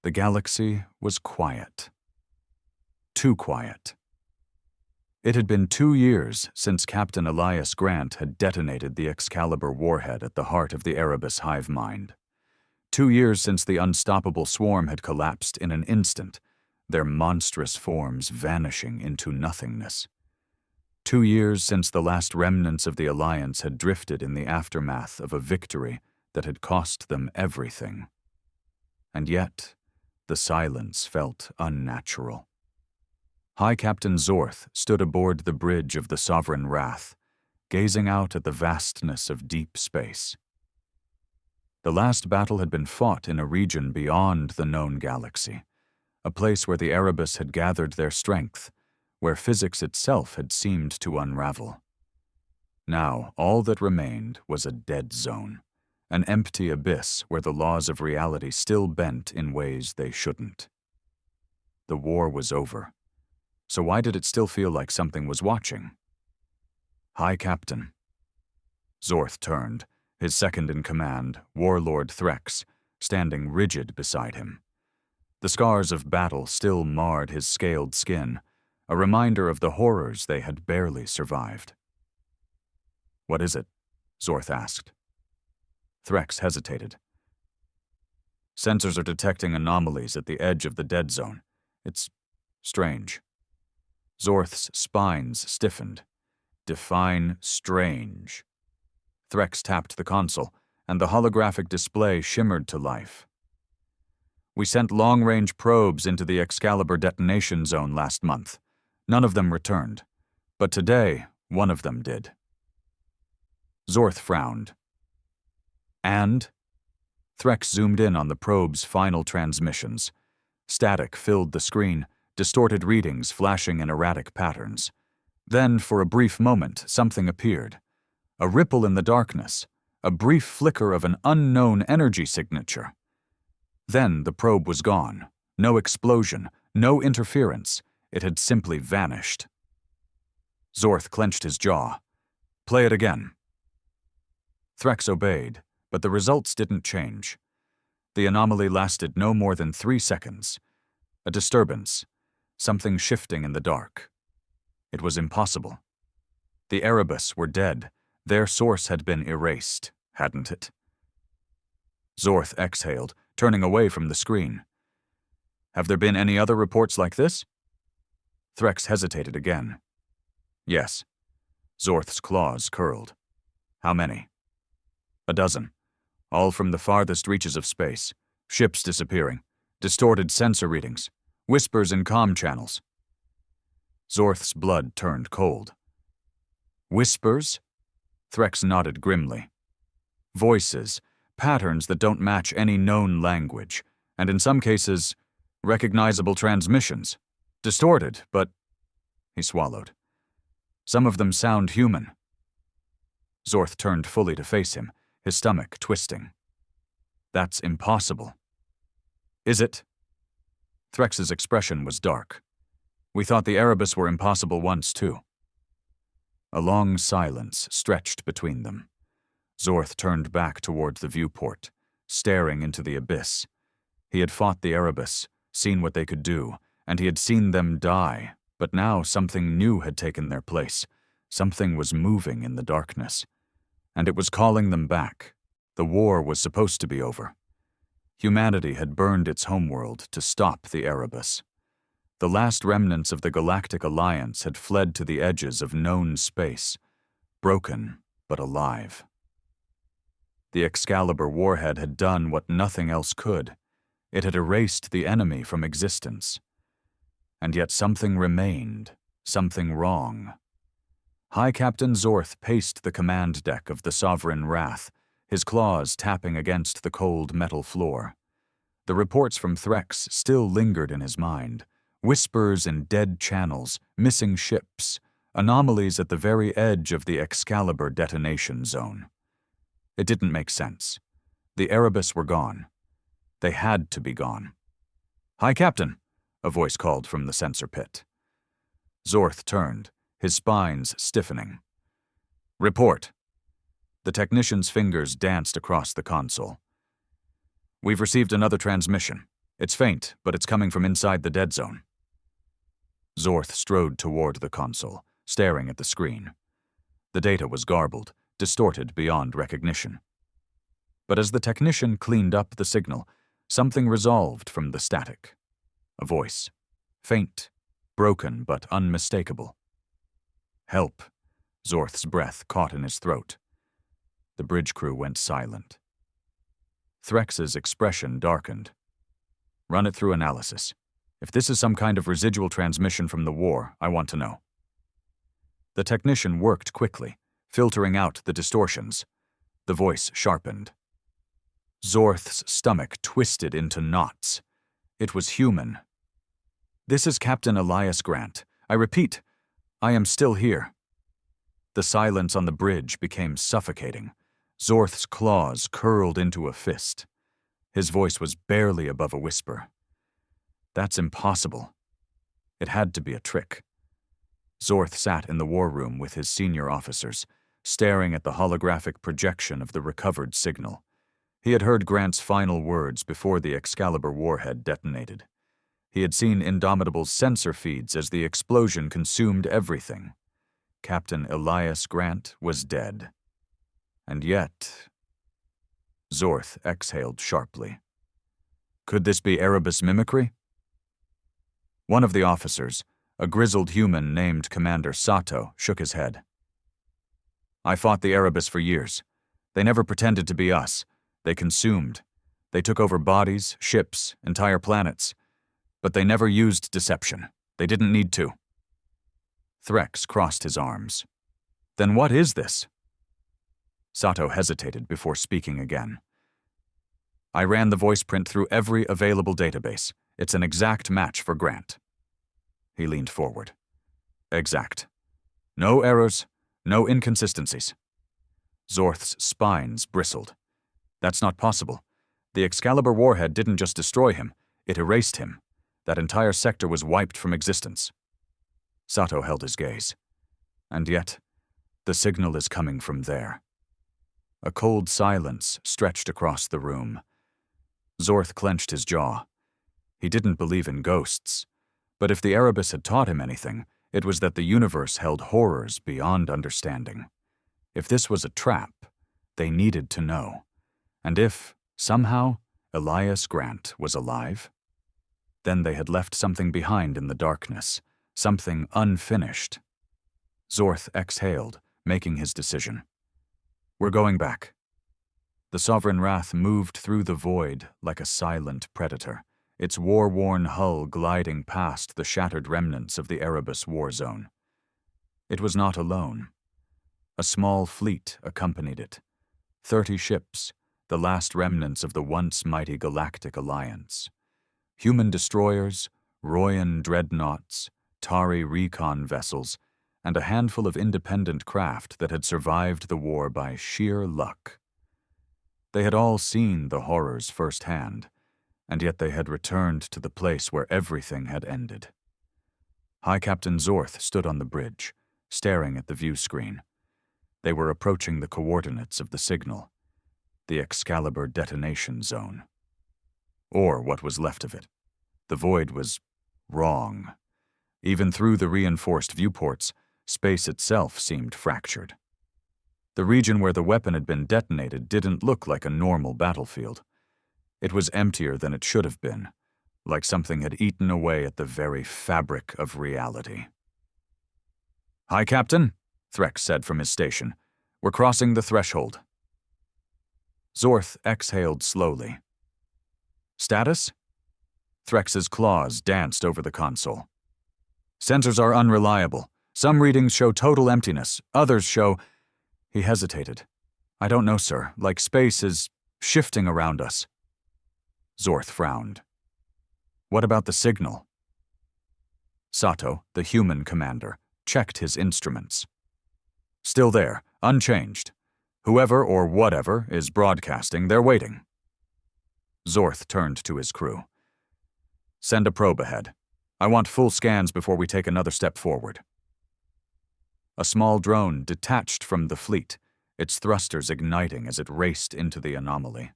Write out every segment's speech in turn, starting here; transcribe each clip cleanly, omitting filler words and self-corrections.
The galaxy was quiet. Too quiet. It had been 2 years since Captain Elias Grant had detonated the Excalibur warhead at the heart of the Erebus hive mind. 2 years since the unstoppable swarm had collapsed in an instant, their monstrous forms vanishing into nothingness. 2 years since the last remnants of the Alliance had drifted in the aftermath of a victory that had cost them everything. And yet, the silence felt unnatural. High Captain Zorth stood aboard the bridge of the Sovereign Wrath, gazing out at the vastness of deep space. The last battle had been fought in a region beyond the known galaxy, a place where the Erebus had gathered their strength, where physics itself had seemed to unravel. Now, all that remained was a dead zone, an empty abyss where the laws of reality still bent in ways they shouldn't. The war was over. So why did it still feel like something was watching? High Captain. Zorth turned, his second-in-command, Warlord Threx, standing rigid beside him. The scars of battle still marred his scaled skin, a reminder of the horrors they had barely survived. "What is it?" Zorth asked. Threx hesitated. "Sensors are detecting anomalies at the edge of the dead zone. It's strange." Zorth's spines stiffened. "Define strange." Threx tapped the console, and the holographic display shimmered to life. "We sent long-range probes into the Excalibur detonation zone last month. None of them returned. But today, one of them did." Zorth frowned. "And?" Threx zoomed in on the probe's final transmissions. Static filled the screen, distorted readings flashing in erratic patterns. Then, for a brief moment, something appeared. A ripple in the darkness, a brief flicker of an unknown energy signature. Then the probe was gone. No explosion, no interference. It had simply vanished. Zorth clenched his jaw. "Play it again." Threx obeyed, but the results didn't change. The anomaly lasted no more than 3 seconds. A disturbance. Something shifting in the dark. It was impossible. The Erebus were dead. Their source had been erased, hadn't it? Zorth exhaled, turning away from the screen. "Have there been any other reports like this?" Threx hesitated again. "Yes." Zorth's claws curled. "How many?" "A dozen. All from the farthest reaches of space. Ships disappearing. Distorted sensor readings. Whispers in comm channels." Zorth's blood turned cold. "Whispers?" Threx nodded grimly. "Voices, patterns that don't match any known language, and in some cases, recognizable transmissions. Distorted, but—" He swallowed. "Some of them sound human." Zorth turned fully to face him, his stomach twisting. "That's impossible." "Is it?" Threx's expression was dark. "We thought the Erebus were impossible once, too." A long silence stretched between them. Zorth turned back toward the viewport, staring into the abyss. He had fought the Erebus, seen what they could do, and he had seen them die, but now something new had taken their place. Something was moving in the darkness. And it was calling them back. The war was supposed to be over. Humanity had burned its homeworld to stop the Erebus. The last remnants of the Galactic Alliance had fled to the edges of known space, broken but alive. The Excalibur warhead had done what nothing else could. It had erased the enemy from existence. And yet something remained, something wrong. High Captain Zorth paced the command deck of the Sovereign Wrath, his claws tapping against the cold metal floor. The reports from Threx still lingered in his mind. Whispers in dead channels, missing ships, anomalies at the very edge of the Excalibur detonation zone. It didn't make sense. The Erebus were gone. They had to be gone. "High Captain," a voice called from the sensor pit. Zorth turned, his spines stiffening. "Report." The technician's fingers danced across the console. "We've received another transmission. It's faint, but it's coming from inside the dead zone. Zorth strode toward the console, staring at the screen. The data was garbled, distorted beyond recognition. But as the technician cleaned up the signal, something resolved from the static. A voice. Faint, broken but unmistakable. Help. Zorth's breath caught in his throat. The bridge crew went silent. Threx's expression darkened. Run it through analysis. If this is some kind of residual transmission from the war, I want to know. The technician worked quickly, filtering out the distortions. The voice sharpened. Zorth's stomach twisted into knots. It was human. This is Captain Elias Grant. I repeat, I am still here. The silence on the bridge became suffocating. Zorth's claws curled into a fist. His voice was barely above a whisper. That's impossible. It had to be a trick. Zorth sat in the war room with his senior officers, staring at the holographic projection of the recovered signal. He had heard Grant's final words before the Excalibur warhead detonated. He had seen Indomitable's sensor feeds as the explosion consumed everything. Captain Elias Grant was dead. And yet... Zorth exhaled sharply. Could this be Erebus mimicry? One of the officers, a grizzled human named Commander Sato, shook his head. I fought the Erebus for years. They never pretended to be us. They consumed. They took over bodies, ships, entire planets. But they never used deception. They didn't need to. Threx crossed his arms. Then what is this? Sato hesitated before speaking again. I ran the voice print through every available database. It's an exact match for Grant. He leaned forward. Exact. No errors, no inconsistencies. Zorth's spines bristled. That's not possible. The Excalibur warhead didn't just destroy him, it erased him. That entire sector was wiped from existence. Sato held his gaze. And yet, the signal is coming from there. A cold silence stretched across the room. Zorth clenched his jaw. He didn't believe in ghosts, but if the Erebus had taught him anything, it was that the universe held horrors beyond understanding. If this was a trap, they needed to know. And if, somehow, Elias Grant was alive, then they had left something behind in the darkness, something unfinished. Zorth exhaled, making his decision. We're going back. The Sovereign Wrath moved through the void like a silent predator, its war-worn hull gliding past the shattered remnants of the Erebus war zone. It was not alone. A small fleet accompanied it. 30 ships, the last remnants of the once mighty galactic alliance. Human destroyers, Royan dreadnoughts, Tari recon vessels, and a handful of independent craft that had survived the war by sheer luck. They had all seen the horrors firsthand, and yet they had returned to the place where everything had ended. High Captain Zorth stood on the bridge, staring at the view screen. They were approaching the coordinates of the signal, the Excalibur detonation zone. Or what was left of it. The void was wrong. Even through the reinforced viewports, space itself seemed fractured. The region where the weapon had been detonated didn't look like a normal battlefield. It was emptier than it should have been, like something had eaten away at the very fabric of reality. "Hi, Captain," Threx said from his station. "We're crossing the threshold." Zorth exhaled slowly. "Status?" Threx's claws danced over the console. "Sensors are unreliable. Some readings show total emptiness, others show—" He hesitated. "I don't know, sir. Like space is shifting around us." Zorth frowned. "What about the signal?" Sato, the human commander, checked his instruments. "Still there, unchanged. Whoever or whatever is broadcasting, they're waiting." Zorth turned to his crew. "Send a probe ahead. I want full scans before we take another step forward." A small drone detached from the fleet, its thrusters igniting as it raced into the anomaly.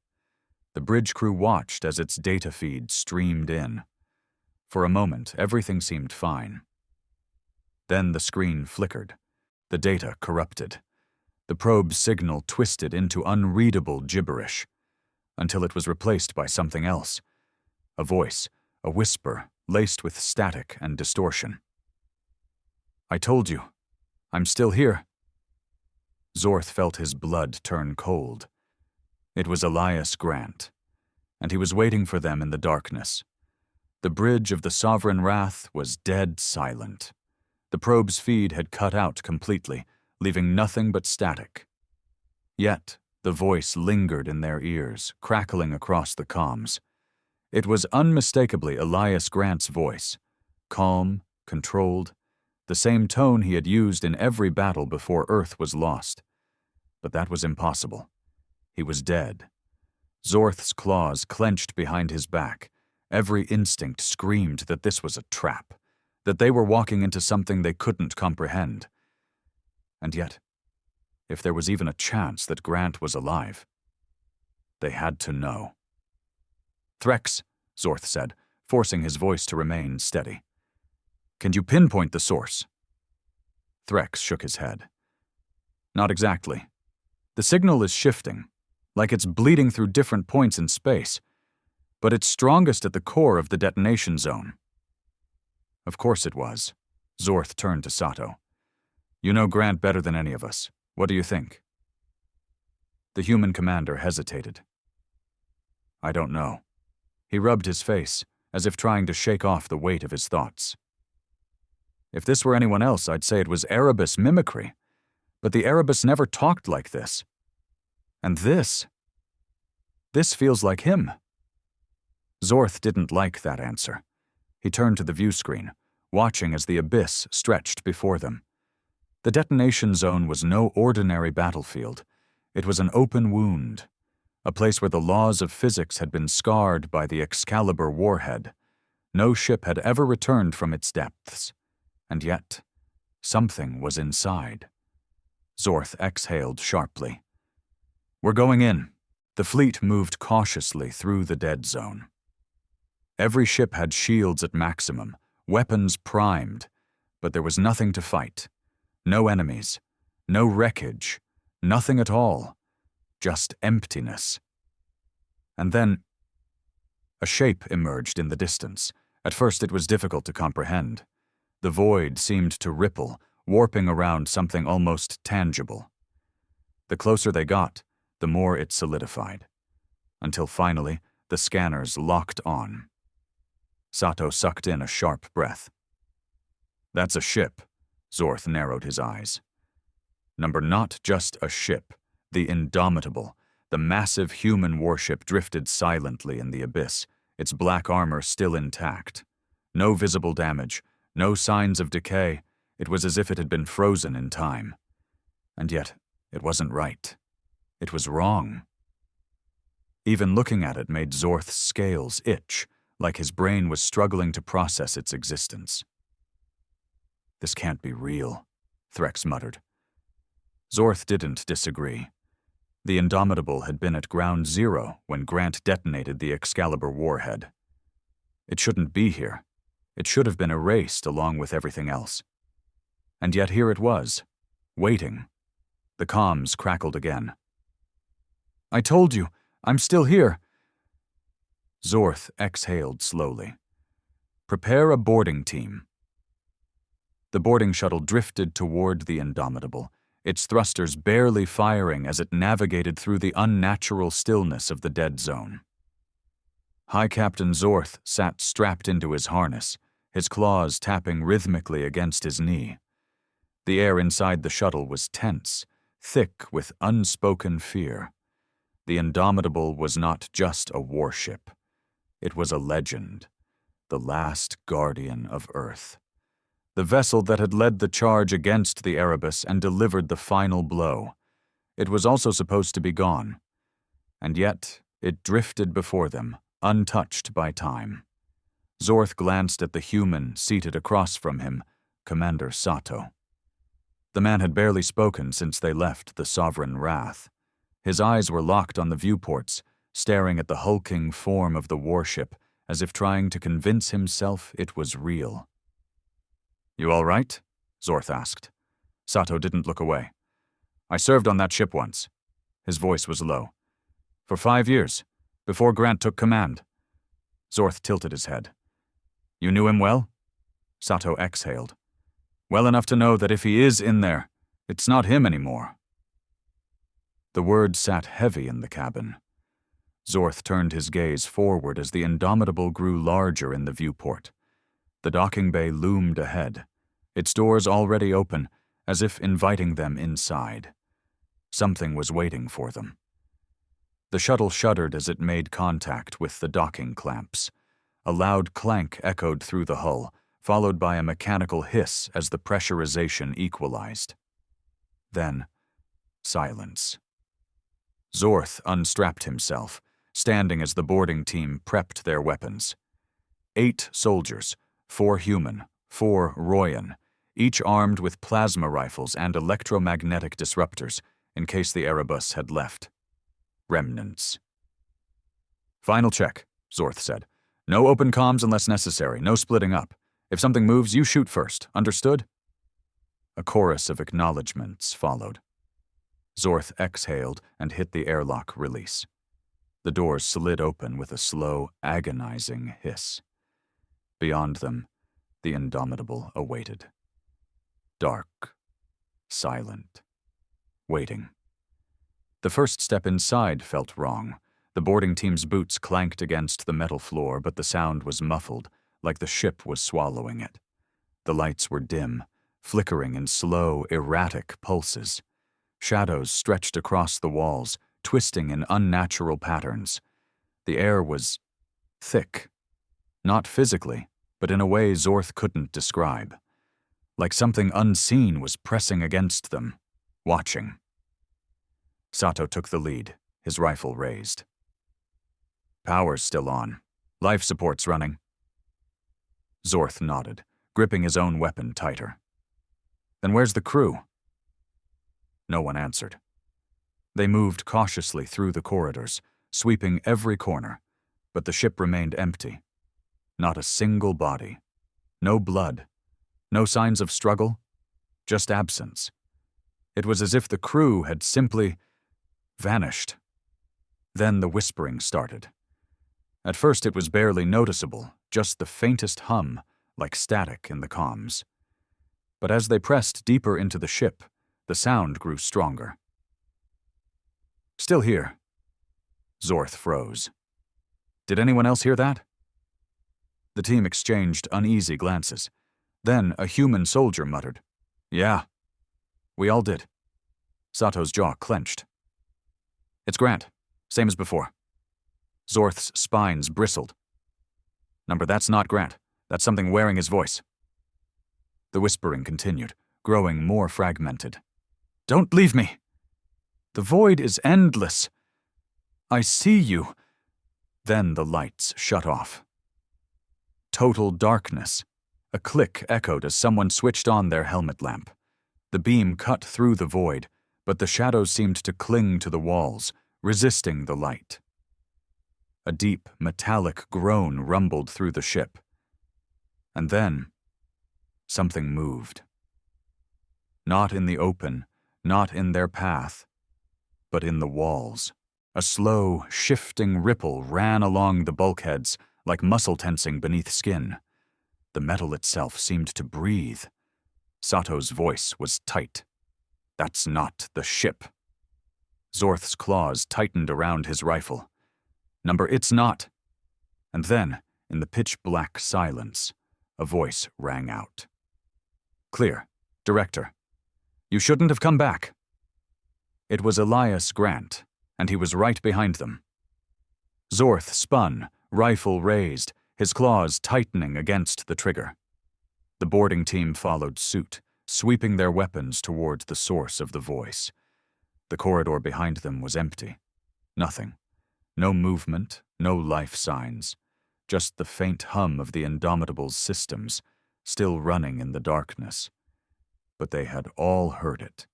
The bridge crew watched as its data feed streamed in. For a moment, everything seemed fine. Then the screen flickered. The data corrupted. The probe's signal twisted into unreadable gibberish, until it was replaced by something else. A voice, a whisper, laced with static and distortion. "I told you. I'm still here." Zorth felt his blood turn cold. It was Elias Grant, and he was waiting for them in the darkness. The bridge of the Sovereign Wrath was dead silent. The probe's feed had cut out completely, leaving nothing but static. Yet, the voice lingered in their ears, crackling across the comms. It was unmistakably Elias Grant's voice, calm, controlled, the same tone he had used in every battle before Earth was lost. But that was impossible. He was dead. Zorth's claws clenched behind his back. Every instinct screamed that this was a trap, that they were walking into something they couldn't comprehend. And yet, if there was even a chance that Grant was alive, they had to know. "Threx," Zorth said, forcing his voice to remain steady. "Can you pinpoint the source?" Threx shook his head. "Not exactly. The signal is shifting, like it's bleeding through different points in space, but it's strongest at the core of the detonation zone." Of course it was. Zorth turned to Sato. "You know Grant better than any of us. What do you think?" The human commander hesitated. "I don't know." He rubbed his face, as if trying to shake off the weight of his thoughts. "If this were anyone else, I'd say it was Erebus mimicry. But the Erebus never talked like this. And this feels like him." Zorth didn't like that answer. He turned to the view screen, watching as the abyss stretched before them. The detonation zone was no ordinary battlefield. It was an open wound, a place where the laws of physics had been scarred by the Excalibur warhead. No ship had ever returned from its depths. And yet, something was inside. Zorth exhaled sharply. "We're going in." The fleet moved cautiously through the dead zone. Every ship had shields at maximum, weapons primed, but there was nothing to fight. No enemies, no wreckage, nothing at all, just emptiness. And then, a shape emerged in the distance. At first it was difficult to comprehend. The void seemed to ripple, warping around something almost tangible. The closer they got, the more it solidified, until finally the scanners locked on. Sato sucked in a sharp breath. "That's a ship," Zorth narrowed his eyes. Not just a ship, the Indomitable, the massive human warship drifted silently in the abyss, its black armor still intact. No visible damage, no signs of decay. It was as if it had been frozen in time. And yet, it wasn't right. It was wrong. Even looking at it made Zorth's scales itch, like his brain was struggling to process its existence. "This can't be real," Threx muttered. Zorth didn't disagree. The Indomitable had been at ground zero when Grant detonated the Excalibur warhead. It shouldn't be here. It should have been erased along with everything else. And yet here it was, waiting. The comms crackled again. "I told you, I'm still here." Zorth exhaled slowly. "Prepare a boarding team." The boarding shuttle drifted toward the Indomitable, its thrusters barely firing as it navigated through the unnatural stillness of the dead zone. High Captain Zorth sat strapped into his harness, his claws tapping rhythmically against his knee. The air inside the shuttle was tense, thick with unspoken fear. The Indomitable was not just a warship. It was a legend, the last guardian of Earth. The vessel that had led the charge against the Erebus and delivered the final blow. It was also supposed to be gone. And yet, it drifted before them, untouched by time. Zorth glanced at the human seated across from him, Commander Sato. The man had barely spoken since they left the Sovereign Wrath. His eyes were locked on the viewports, staring at the hulking form of the warship as if trying to convince himself it was real. "You all right?" Zorth asked. Sato didn't look away. "I served on that ship once." His voice was low. "For 5 years, before Grant took command." Zorth tilted his head. "You knew him well?" Sato exhaled. "Well enough to know that if he is in there, it's not him anymore." The word sat heavy in the cabin. Zorth turned his gaze forward as the Indomitable grew larger in the viewport. The docking bay loomed ahead, its doors already open, as if inviting them inside. Something was waiting for them. The shuttle shuddered as it made contact with the docking clamps. A loud clank echoed through the hull, followed by a mechanical hiss as the pressurization equalized. Then, silence. Zorth unstrapped himself, standing as the boarding team prepped their weapons. 8 soldiers, 4 human, 4 Royan, each armed with plasma rifles and electromagnetic disruptors in case the Erebus had left. Remnants. "Final check," Zorth said. "No open comms unless necessary, no splitting up. If something moves, you shoot first, understood?" A chorus of acknowledgments followed. Zorth exhaled and hit the airlock release. The doors slid open with a slow, agonizing hiss. Beyond them, the Indomitable awaited. Dark, silent, waiting. The first step inside felt wrong. The boarding team's boots clanked against the metal floor, but the sound was muffled, like the ship was swallowing it. The lights were dim, flickering in slow, erratic pulses. Shadows stretched across the walls, twisting in unnatural patterns. The air was thick. Not physically, but in a way Zorth couldn't describe. Like something unseen was pressing against them, watching. Sato took the lead, his rifle raised. "Power's still on. Life support's running." Zorth nodded, gripping his own weapon tighter. "Then where's the crew?" No one answered. They moved cautiously through the corridors, sweeping every corner, but the ship remained empty. Not a single body. No blood. No signs of struggle. Just absence. It was as if the crew had simply vanished. Then the whispering started. At first it was barely noticeable, just the faintest hum, like static in the comms. But as they pressed deeper into the ship, the sound grew stronger. "Still here." Zorth froze. "Did anyone else hear that?" The team exchanged uneasy glances. Then a human soldier muttered, "Yeah." We all did. Sato's jaw clenched. "It's Grant, same as before." Zorth's spines bristled. "Number, that's not Grant. That's something wearing his voice." The whispering continued, growing more fragmented. "Don't leave me. The void is endless. I see you." Then the lights shut off. Total darkness. A click echoed as someone switched on their helmet lamp. The beam cut through the void, but the shadows seemed to cling to the walls, resisting the light. A deep, metallic groan rumbled through the ship. And then, something moved. Not in the open, not in their path, but in the walls. A slow, shifting ripple ran along the bulkheads, like muscle tensing beneath skin. The metal itself seemed to breathe. Sato's voice was tight. "That's not the ship." Zorth's claws tightened around his rifle. "Number, it's not." And then, in the pitch-black silence, a voice rang out. "Clear. Director. You shouldn't have come back." It was Elias Grant, and he was right behind them. Zorth spun, rifle raised, his claws tightening against the trigger. The boarding team followed suit, sweeping their weapons towards the source of the voice. The corridor behind them was empty. Nothing. No movement, no life signs. Just the faint hum of the Indomitable's systems, still running in the darkness. But they had all heard it.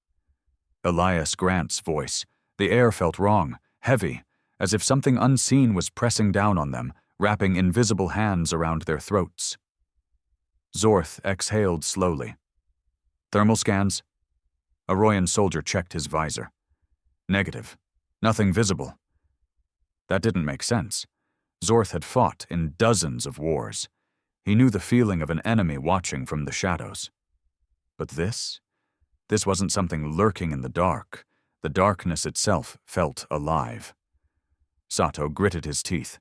Elias Grant's voice. The air felt wrong, heavy, as if something unseen was pressing down on them, wrapping invisible hands around their throats. Zorth exhaled slowly. Thermal scans? A Royan soldier checked his visor. Negative. Nothing visible. That didn't make sense. Zorth had fought in dozens of wars. He knew the feeling of an enemy watching from the shadows. But this? This wasn't something lurking in the dark. The darkness itself felt alive. Sato gritted his teeth.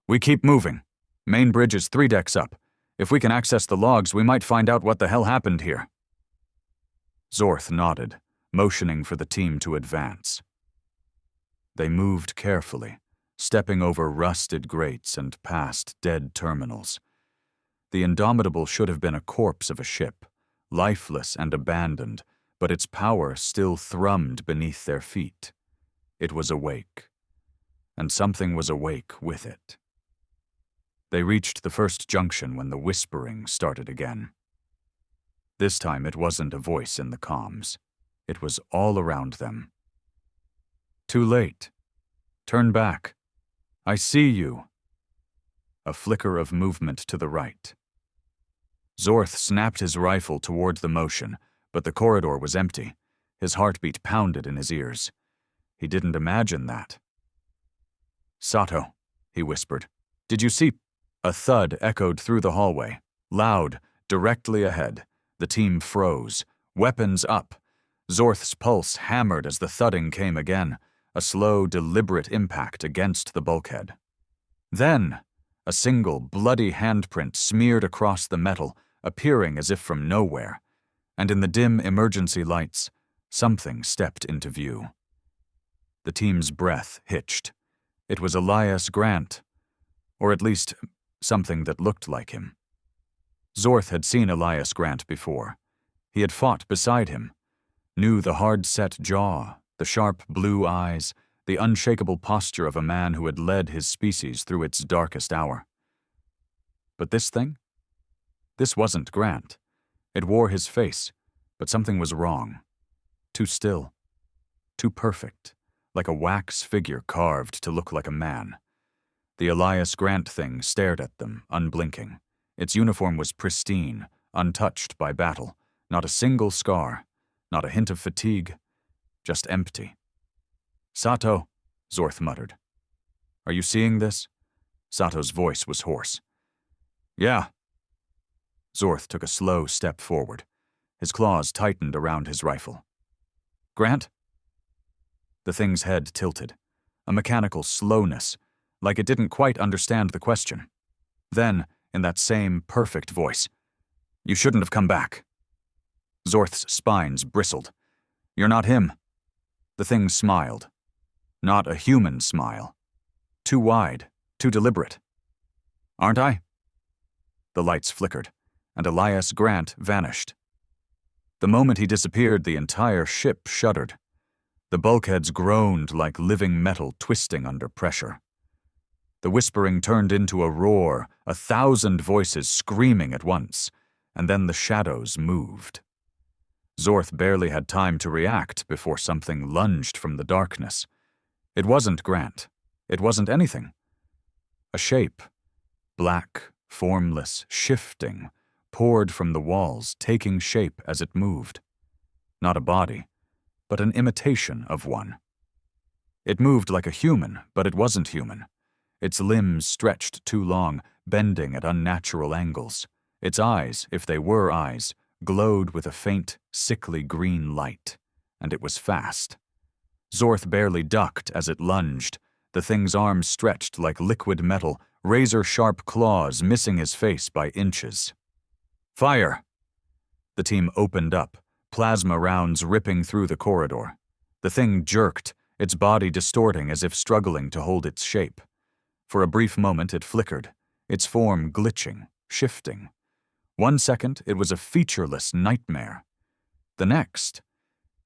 We keep moving. Main bridge is 3 decks up. If we can access the logs, we might find out what the hell happened here. Zorth nodded, motioning for the team to advance. They moved carefully, stepping over rusted grates and past dead terminals. The Indomitable should have been a corpse of a ship, lifeless and abandoned, but its power still thrummed beneath their feet. It was awake, and something was awake with it. They reached the first junction when the whispering started again. This time it wasn't a voice in the comms. It was all around them. Too late. Turn back. I see you. A flicker of movement to the right. Zorth snapped his rifle toward the motion, but the corridor was empty. His heartbeat pounded in his ears. He didn't imagine that. Sato, he whispered. Did you see? A thud echoed through the hallway, loud, directly ahead. The team froze, weapons up. Zorth's pulse hammered as the thudding came again, a slow, deliberate impact against the bulkhead. Then, a single, bloody handprint smeared across the metal, appearing as if from nowhere, and in the dim emergency lights, something stepped into view. The team's breath hitched. It was Elias Grant, or at least something that looked like him. Zorth had seen Elias Grant before. He had fought beside him, knew the hard-set jaw, the sharp blue eyes, the unshakable posture of a man who had led his species through its darkest hour. But this thing? This wasn't Grant. It wore his face, but something was wrong. Too still. Too perfect, like a wax figure carved to look like a man. The Elias Grant thing stared at them, unblinking. Its uniform was pristine, untouched by battle. Not a single scar, not a hint of fatigue, just empty. Sato, Zorth muttered. Are you seeing this? Sato's voice was hoarse. Yeah. Zorth took a slow step forward. His claws tightened around his rifle. Grant? The thing's head tilted, a mechanical slowness, like it didn't quite understand the question. Then, in that same perfect voice, You shouldn't have come back. Zorth's spines bristled. You're not him. The thing smiled. Not a human smile. Too wide, too deliberate. Aren't I? The lights flickered, and Elias Grant vanished. The moment he disappeared, the entire ship shuddered. The bulkheads groaned like living metal twisting under pressure. The whispering turned into a roar, 1,000 voices screaming at once, and then the shadows moved. Zorth barely had time to react before something lunged from the darkness. It wasn't Grant. It wasn't anything. A shape, black, formless, shifting, poured from the walls, taking shape as it moved. Not a body, but an imitation of one. It moved like a human, but it wasn't human. Its limbs stretched too long, bending at unnatural angles. Its eyes, if they were eyes, glowed with a faint, sickly green light, and it was fast. Zorth barely ducked as it lunged, the thing's arms stretched like liquid metal, razor-sharp claws missing his face by inches. Fire! The team opened up, plasma rounds ripping through the corridor. The thing jerked, its body distorting as if struggling to hold its shape. For a brief moment it flickered, its form glitching, shifting. 1 second it was a featureless nightmare. The next,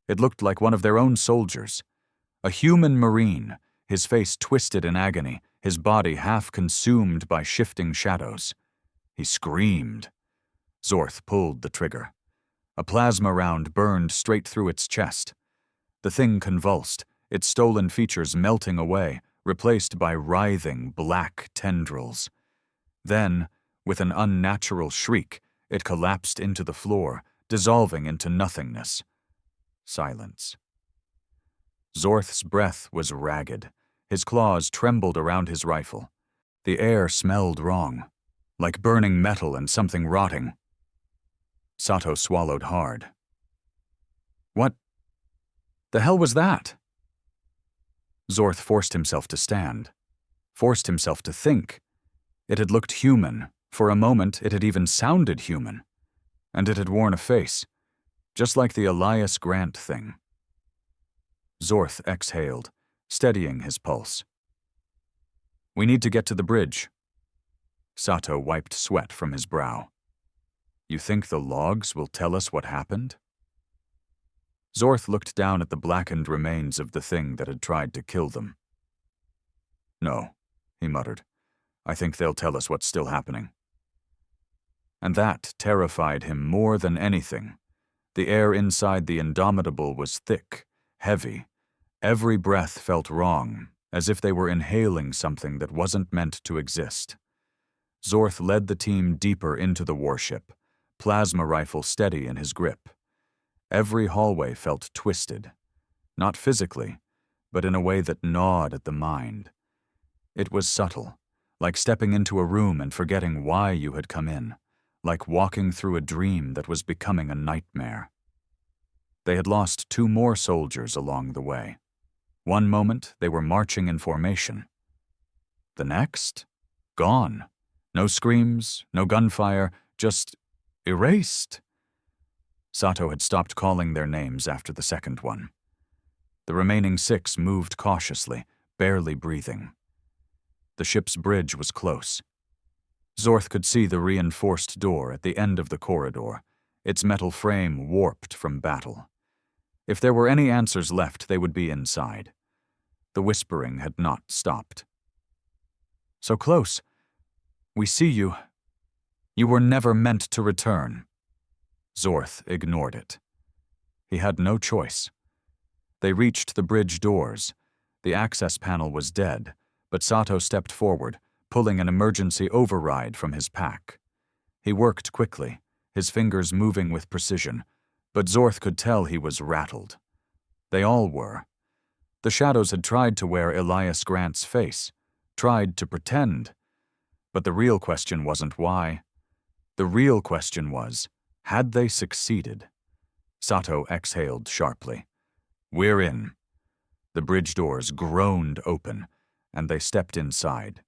it looked like one of their own soldiers. A human marine, his face twisted in agony, his body half consumed by shifting shadows. He screamed. Zorth pulled the trigger. A plasma round burned straight through its chest. The thing convulsed, its stolen features melting away, replaced by writhing black tendrils. Then, with an unnatural shriek, it collapsed into the floor, dissolving into nothingness. Silence. Zorth's breath was ragged. His claws trembled around his rifle. The air smelled wrong, like burning metal and something rotting. Sato swallowed hard. What the hell was that? Zorth forced himself to stand, forced himself to think. It had looked human. For a moment, it had even sounded human. And it had worn a face, just like the Elias Grant thing. Zorth exhaled, steadying his pulse. We need to get to the bridge. Sato wiped sweat from his brow. You think the logs will tell us what happened? Zorth looked down at the blackened remains of the thing that had tried to kill them. No, he muttered. I think they'll tell us what's still happening. And that terrified him more than anything. The air inside the Indomitable was thick, heavy. Every breath felt wrong, as if they were inhaling something that wasn't meant to exist. Zorth led the team deeper into the warship, plasma rifle steady in his grip. Every hallway felt twisted, not physically, but in a way that gnawed at the mind. It was subtle, like stepping into a room and forgetting why you had come in, like walking through a dream that was becoming a nightmare. They had lost 2 more soldiers along the way. One moment, they were marching in formation. The next? Gone. No screams, no gunfire, just erased. Sato had stopped calling their names after the second one. The remaining 6 moved cautiously, barely breathing. The ship's bridge was close. Zorth could see the reinforced door at the end of the corridor, its metal frame warped from battle. If there were any answers left, they would be inside. The whispering had not stopped. So close. We see you. You were never meant to return. Zorth ignored it. He had no choice. They reached the bridge doors. The access panel was dead, but Sato stepped forward, pulling an emergency override from his pack. He worked quickly, his fingers moving with precision, but Zorth could tell he was rattled. They all were. The shadows had tried to wear Elias Grant's face, tried to pretend. But the real question wasn't why. The real question was, had they succeeded? Sato exhaled sharply. We're in. The bridge doors groaned open, and they stepped inside.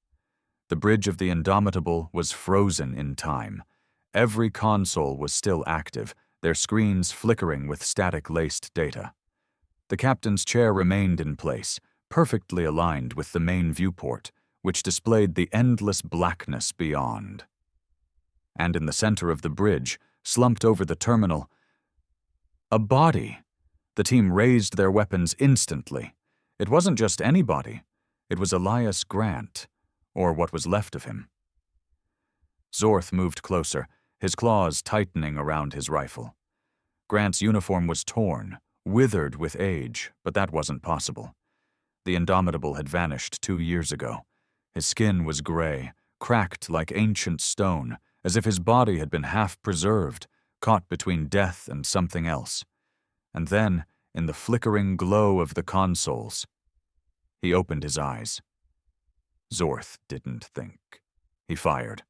The bridge of the Indomitable was frozen in time. Every console was still active, their screens flickering with static-laced data. The captain's chair remained in place, perfectly aligned with the main viewport, which displayed the endless blackness beyond. And in the center of the bridge, slumped over the terminal, a body. The team raised their weapons instantly. It wasn't just anybody. It was Elias Grant, or what was left of him. Zorth moved closer, his claws tightening around his rifle. Grant's uniform was torn, withered with age, but that wasn't possible. The Indomitable had vanished 2 years ago. His skin was gray, cracked like ancient stone, as if his body had been half preserved, caught between death and something else. And then, in the flickering glow of the consoles, he opened his eyes. Zorth didn't think. He fired.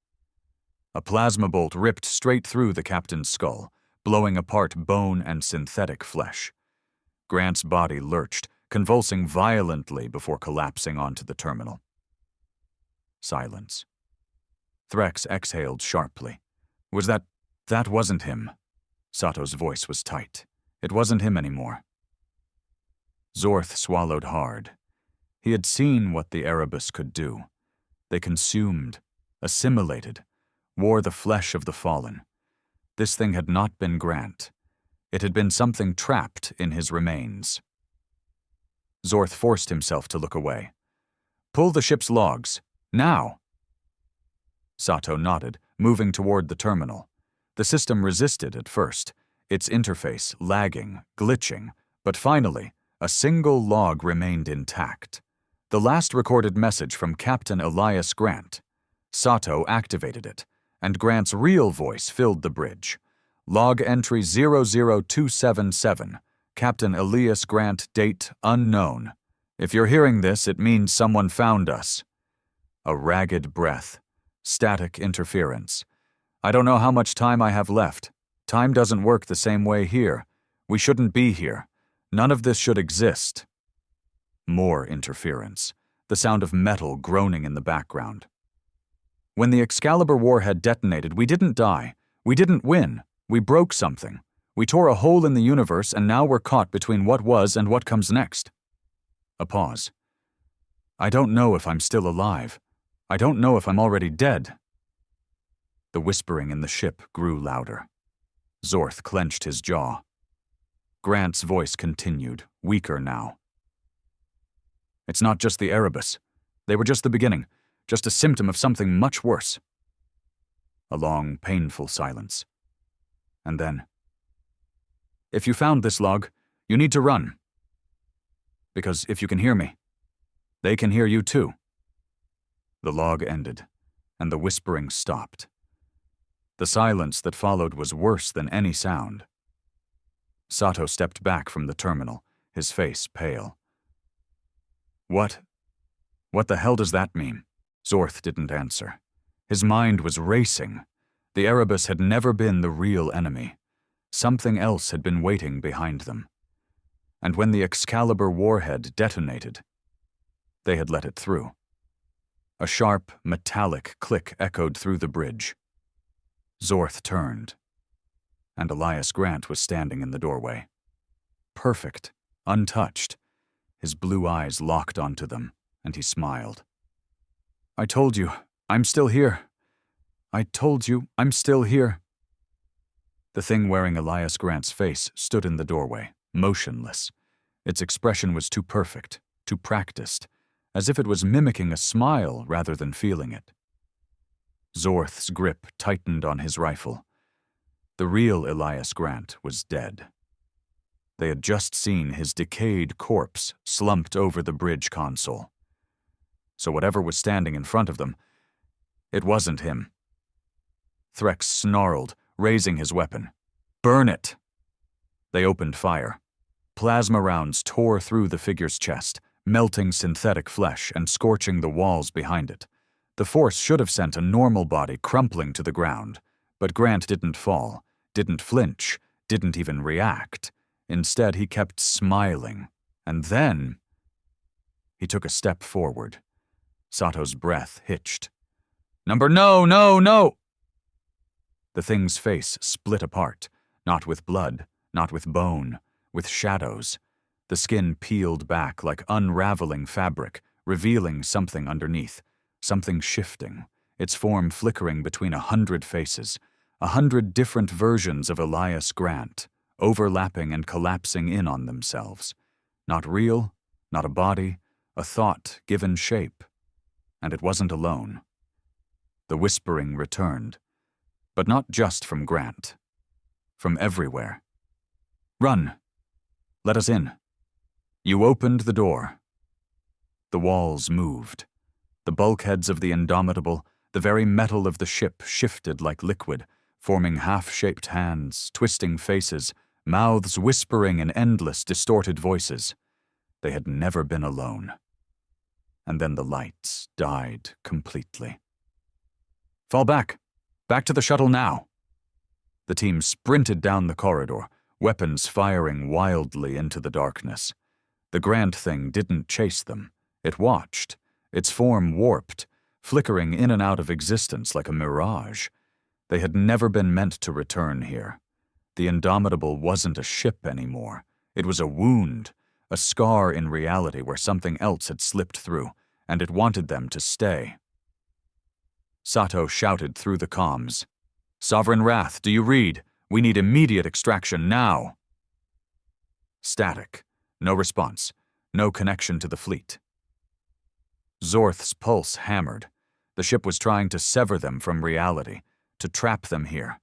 A plasma bolt ripped straight through the captain's skull, blowing apart bone and synthetic flesh. Grant's body lurched, convulsing violently before collapsing onto the terminal. Silence. Threx exhaled sharply. That wasn't him. Sato's voice was tight. It wasn't him anymore. Zorth swallowed hard. He had seen what the Erebus could do. They consumed, assimilated, wore the flesh of the fallen. This thing had not been Grant. It had been something trapped in his remains. Zorth forced himself to look away. Pull the ship's logs. Now! Sato nodded, moving toward the terminal. The system resisted at first, its interface lagging, glitching, but finally, a single log remained intact. The last recorded message from Captain Elias Grant. Sato activated it, and Grant's real voice filled the bridge. Log entry 00277, Captain Elias Grant, date unknown. If you're hearing this, it means someone found us. A ragged breath. Static interference. I don't know how much time I have left. Time doesn't work the same way here. We shouldn't be here. None of this should exist. More interference. The sound of metal groaning in the background. When the Excalibur warhead detonated, we didn't die. We didn't win. We broke something. We tore a hole in the universe, and now we're caught between what was and what comes next. A pause. I don't know if I'm still alive. I don't know if I'm already dead. The whispering in the ship grew louder. Zorth clenched his jaw. Grant's voice continued, weaker now. It's not just the Erebus. They were just the beginning, just a symptom of something much worse. A long, painful silence. And then, if you found this log, you need to run. Because if you can hear me, they can hear you too. The log ended, and the whispering stopped. The silence that followed was worse than any sound. Sato stepped back from the terminal, his face pale. What the hell does that mean? Zorth didn't answer. His mind was racing. The Erebus had never been the real enemy. Something else had been waiting behind them. And when the Excalibur warhead detonated, they had let it through. A sharp, metallic click echoed through the bridge. Zorth turned, and Elias Grant was standing in the doorway. Perfect, untouched. His blue eyes locked onto them, and he smiled. I told you, I'm still here. I told you, I'm still here. The thing wearing Elias Grant's face stood in the doorway, motionless. Its expression was too perfect, too practiced, as if it was mimicking a smile rather than feeling it. Zorth's grip tightened on his rifle. The real Elias Grant was dead. They had just seen his decayed corpse slumped over the bridge console. So whatever was standing in front of them, it wasn't him. Threx snarled, raising his weapon. Burn it! They opened fire. Plasma rounds tore through the figure's chest, melting synthetic flesh and scorching the walls behind it. The force should have sent a normal body crumpling to the ground, but Grant didn't fall, didn't flinch, didn't even react. Instead, he kept smiling, and then he took a step forward. Sato's breath hitched. No! The thing's face split apart, not with blood, not with bone, with shadows. The skin peeled back like unraveling fabric, revealing something underneath, something shifting, its form flickering between 100 faces, 100 different versions of Elias Grant, overlapping and collapsing in on themselves. Not real, not a body, a thought given shape. And it wasn't alone. The whispering returned, but not just from Grant. From everywhere. Run! Let us in. You opened the door. The walls moved. The bulkheads of the Indomitable, the very metal of the ship shifted like liquid, forming half-shaped hands, twisting faces, mouths whispering in endless, distorted voices. They had never been alone. And then the lights died completely. Fall back! Back to the shuttle now! The team sprinted down the corridor, weapons firing wildly into the darkness. The Grant thing didn't chase them. It watched, its form warped, flickering in and out of existence like a mirage. They had never been meant to return here. The Indomitable wasn't a ship anymore. It was a wound, a scar in reality where something else had slipped through, and it wanted them to stay. Sato shouted through the comms. Sovereign Wrath, do you read? We need immediate extraction now. Static. No response. No connection to the fleet. Zorth's pulse hammered. The ship was trying to sever them from reality, to trap them here.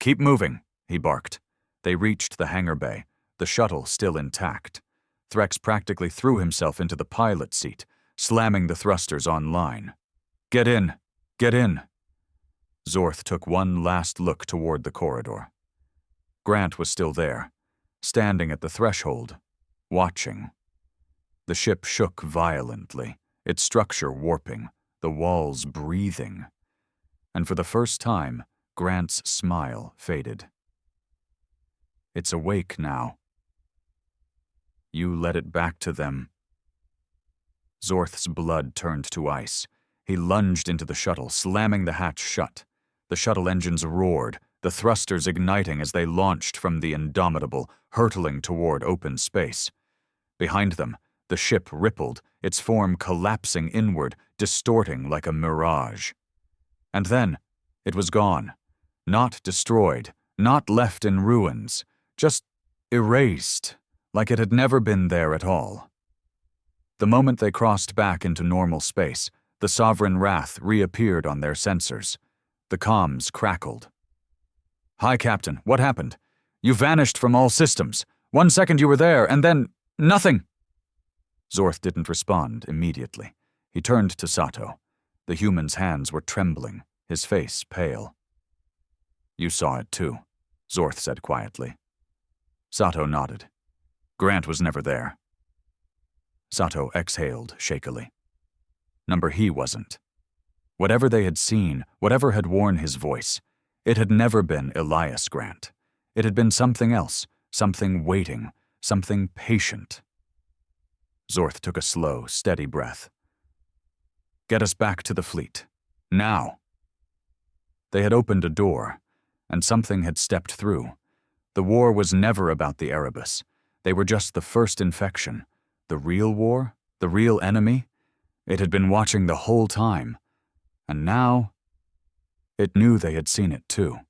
Keep moving, he barked. They reached the hangar bay, the shuttle still intact. Threx practically threw himself into the pilot seat, slamming the thrusters online. "Get in! Get in!" Zorth took one last look toward the corridor. Grant was still there, standing at the threshold, watching. The ship shook violently, its structure warping, the walls breathing. And for the first time, Grant's smile faded. "It's awake now. You led it back to them." Zorth's blood turned to ice. He lunged into the shuttle, slamming the hatch shut. The shuttle engines roared, the thrusters igniting as they launched from the Indomitable, hurtling toward open space. Behind them, the ship rippled, its form collapsing inward, distorting like a mirage. And then, it was gone. Not destroyed, not left in ruins, just erased, like it had never been there at all. The moment they crossed back into normal space, the Sovereign Wrath reappeared on their sensors. The comms crackled. "Hi, Captain, what happened? You vanished from all systems. 1 second you were there, and then nothing." Zorth didn't respond immediately. He turned to Sato. The human's hands were trembling, his face pale. "You saw it too," Zorth said quietly. Sato nodded. "Grant was never there." Sato exhaled shakily. Number he wasn't. Whatever they had seen, whatever had worn his voice, it had never been Elias Grant. It had been something else, something waiting, something patient. Zorth took a slow, steady breath. "Get us back to the fleet. Now." They had opened a door, and something had stepped through. The war was never about the Erebus. They were just the first infection. The real war? The real enemy? It had been watching the whole time. And now, it knew they had seen it too.